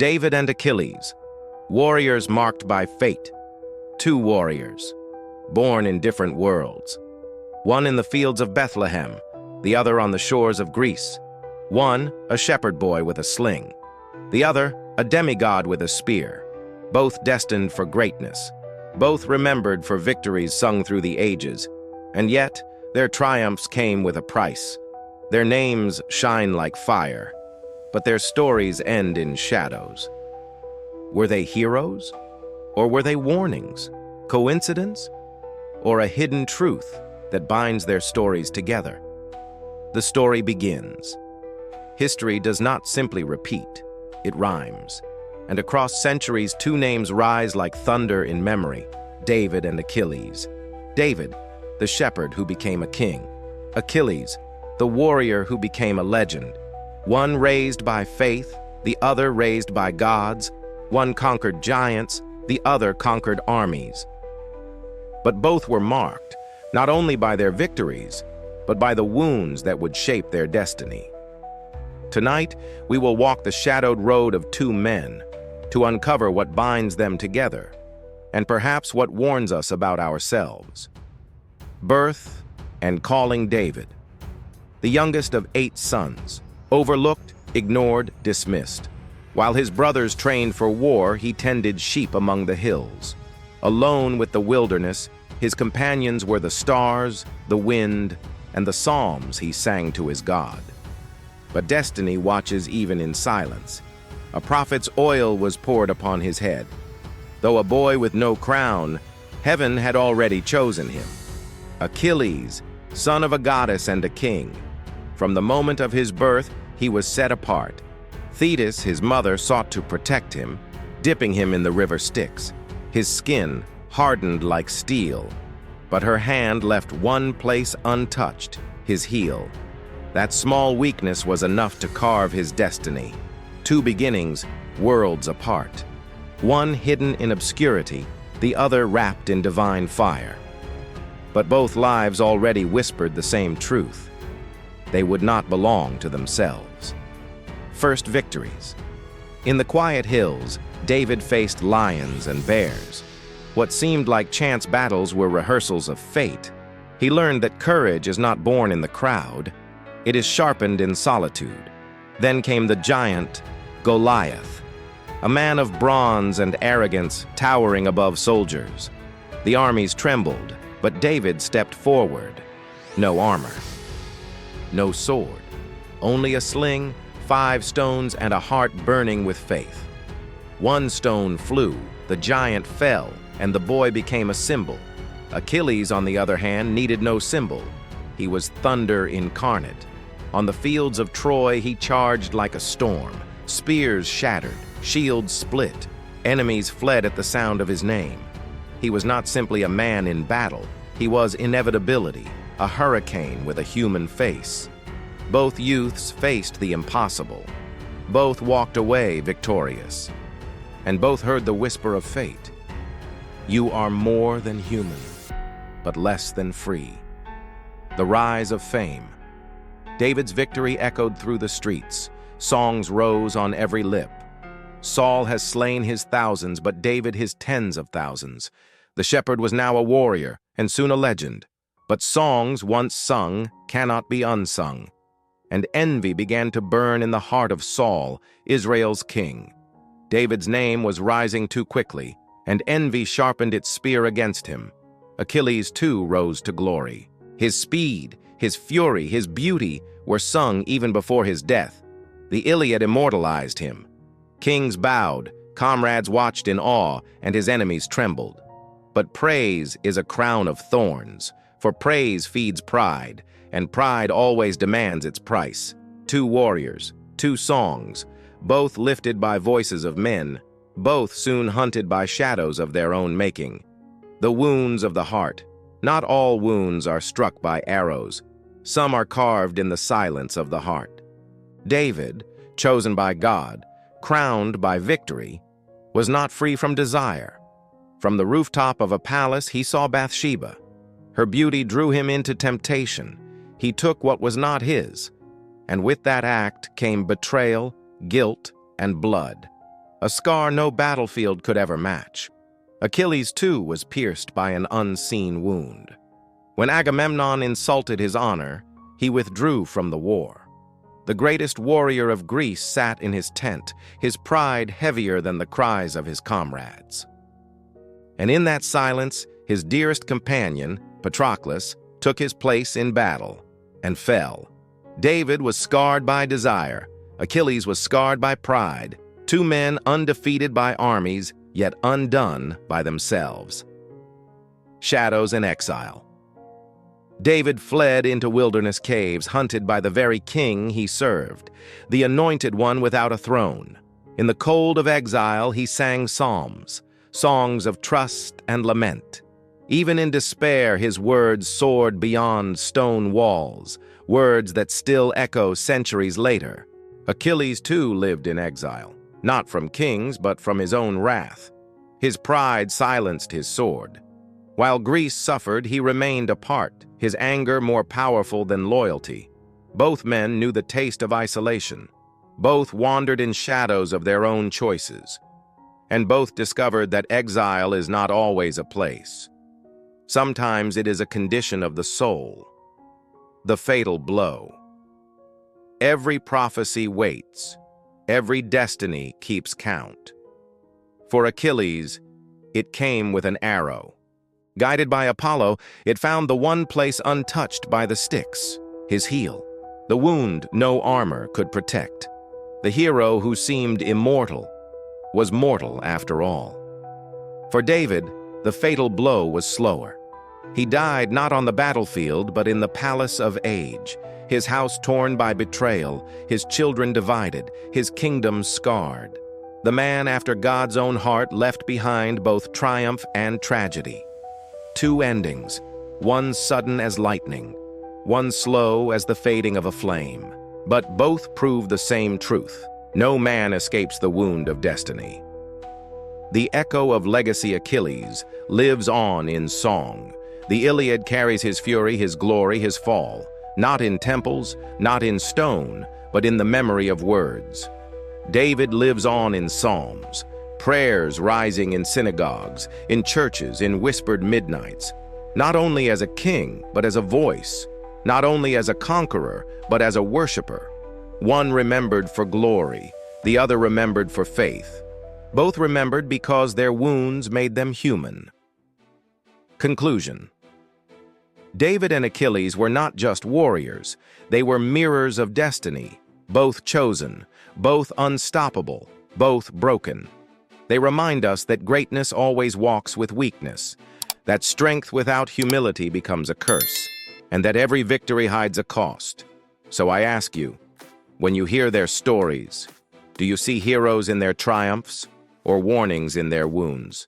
David and Achilles, warriors marked by fate. Two warriors, born in different worlds. One in the fields of Bethlehem, the other on the shores of Greece. One, a shepherd boy with a sling. The other, a demigod with a spear. Both destined for greatness. Both remembered for victories sung through the ages. And yet, their triumphs came with a price. Their names shine like fire, but their stories end in shadows. Were they heroes? Or were they warnings? Coincidence? Or a hidden truth that binds their stories together? The story begins. History does not simply repeat, it rhymes. And across centuries, two names rise like thunder in memory: David and Achilles. David, the shepherd who became a king. Achilles, the warrior who became a legend. One raised by faith, the other raised by gods. One conquered giants, the other conquered armies. But both were marked, not only by their victories, but by the wounds that would shape their destiny. Tonight, we will walk the shadowed road of two men to uncover what binds them together, and perhaps what warns us about ourselves. Birth and calling David, the youngest of 8 sons, overlooked, ignored, dismissed. While his brothers trained for war, he tended sheep among the hills. Alone with the wilderness, his companions were the stars, the wind, and the psalms he sang to his God. But destiny watches even in silence. A prophet's oil was poured upon his head. Though a boy with no crown, heaven had already chosen him. Achilles, son of a goddess and a king. From the moment of his birth, he was set apart. Thetis, his mother, sought to protect him, dipping him in the river Styx. His skin hardened like steel, but her hand left one place untouched: his heel. That small weakness was enough to carve his destiny. Two beginnings, worlds apart. One hidden in obscurity, the other wrapped in divine fire. But both lives already whispered the same truth. They would not belong to themselves. First, victories. In the quiet hills, David faced lions and bears. What seemed like chance battles were rehearsals of fate. He learned that courage is not born in the crowd. It is sharpened in solitude. Then came the giant, Goliath, a man of bronze and arrogance towering above soldiers. The armies trembled, but David stepped forward. No armor, no sword, only a sling, 5 stones, and a heart burning with faith. One stone flew, the giant fell, and the boy became a symbol. Achilles, on the other hand, needed no symbol. He was thunder incarnate. On the fields of Troy, he charged like a storm. Spears shattered, shields split. Enemies fled at the sound of his name. He was not simply a man in battle. He was inevitability, a hurricane with a human face. Both youths faced the impossible. Both walked away victorious. And both heard the whisper of fate. You are more than human, but less than free. The rise of fame. David's victory echoed through the streets. Songs rose on every lip. Saul has slain his thousands, but David his tens of thousands. The shepherd was now a warrior, and soon a legend. But songs once sung cannot be unsung. And envy began to burn in the heart of Saul, Israel's king. David's name was rising too quickly, and envy sharpened its spear against him. Achilles too rose to glory. His speed, his fury, his beauty were sung even before his death. The Iliad immortalized him. Kings bowed, comrades watched in awe, and his enemies trembled. But praise is a crown of thorns, for praise feeds pride, and pride always demands its price. Two warriors, two songs, both lifted by voices of men, both soon hunted by shadows of their own making. The wounds of the heart. Not all wounds are struck by arrows. Some are carved in the silence of the heart. David, chosen by God, crowned by victory, was not free from desire. From the rooftop of a palace, he saw Bathsheba. Her beauty drew him into temptation. He took what was not his, and with that act came betrayal, guilt, and blood. a scar no battlefield could ever match. Achilles, too, was pierced by an unseen wound. When Agamemnon insulted his honor, he withdrew from the war. The greatest warrior of Greece sat in his tent, his pride heavier than the cries of his comrades. And in that silence, his dearest companion, Patroclus, took his place in battle and fell. David was scarred by desire. Achilles was scarred by pride. Two men undefeated by armies, yet undone by themselves. Shadows and exile. David fled into wilderness caves, hunted by the very king he served, the anointed one without a throne. In the cold of exile, he sang psalms, songs of trust and lament. Even in despair, his words soared beyond stone walls, words that still echo centuries later. Achilles, too, lived in exile, not from kings, but from his own wrath. His pride silenced his sword. While Greece suffered, he remained apart, his anger more powerful than loyalty. Both men knew the taste of isolation. Both wandered in shadows of their own choices. And both discovered that exile is not always a place. Sometimes it is a condition of the soul. The fatal blow. Every prophecy waits. Every destiny keeps count. For Achilles, it came with an arrow. Guided by Apollo, it found the one place untouched by the Styx, his heel, the wound no armor could protect. The hero who seemed immortal was mortal after all. For David, the fatal blow was slower. He died not on the battlefield, but in the palace of age, his house torn by betrayal, his children divided, his kingdom scarred. The man after God's own heart left behind both triumph and tragedy. Two endings, one sudden as lightning, one slow as the fading of a flame. But both prove the same truth. No man escapes the wound of destiny. The echo of legacy Achilles lives on in song. The Iliad carries his fury, his glory, his fall, not in temples, not in stone, but in the memory of words. David lives on in psalms, prayers rising in synagogues, in churches, in whispered midnights, not only as a king, but as a voice, not only as a conqueror, but as a worshiper. One remembered for glory, the other remembered for faith. Both remembered because their wounds made them human. Conclusion. David and Achilles were not just warriors, they were mirrors of destiny, both chosen, both unstoppable, both broken. They remind us that greatness always walks with weakness, that strength without humility becomes a curse, and that every victory hides a cost. So I ask you, when you hear their stories, do you see heroes in their triumphs or warnings in their wounds?